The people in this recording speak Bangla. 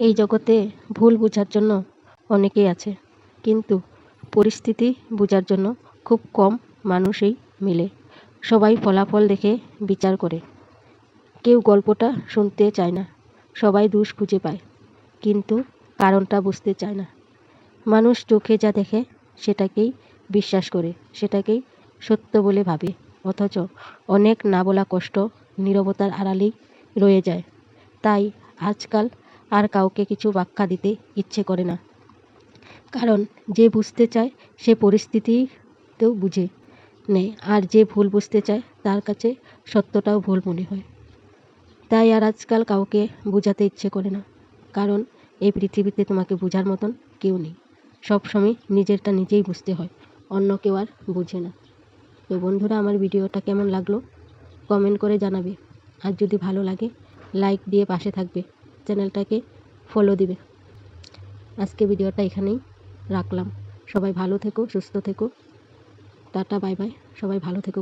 এই জগতে ভুল বোঝার জন্য অনেকেই আছে, কিন্তু পরিস্থিতি বোঝার জন্য খুব কম মানুষই মিলে। সবাই ফলাফল দেখে বিচার করে, কেউ গল্পটা শুনতে চায় না। সবাই দোষ খুঁজে পায়, কিন্তু কারণটা বুঝতে চায় না। মানুষ চোখে যা দেখে সেটাকেই বিশ্বাস করে, সেটাকেই সত্য বলে ভাবে। অথচ অনেক না বলা কষ্ট নীরবতার আড়ালেই রয়ে যায়। তাই আজকাল আর কাউকে কিছু ব্যাখ্যা দিতে ইচ্ছে করে না, কারণ যে বুঝতে চায় সে পরিস্থিতিতেও বুঝে নেয়, আর যে ভুল বুঝতে চায় তার কাছে সত্যটাও ভুল মনে হয়। তাই আর আজকাল কাউকে বোঝাতে ইচ্ছে করে না, কারণ এই পৃথিবীতে তোমাকে বোঝার মতন কেউ নেই। সবসময় নিজেরটা নিজেই বুঝতে হয়, অন্য কেউ আর বুঝে না। তো বন্ধুরা, আমার ভিডিওটা কেমন লাগলো কমেন্ট করে জানাবে, আর যদি ভালো লাগে লাইক দিয়ে পাশে থাকবে, চ্যানেলটাকে ফলো দিবে। আজকে ভিডিওটা এখানেই রাখলাম। সবাই ভালো থেকো, সুস্থ থেকো। Tata, bye bye. সবাই ভালো থেকো।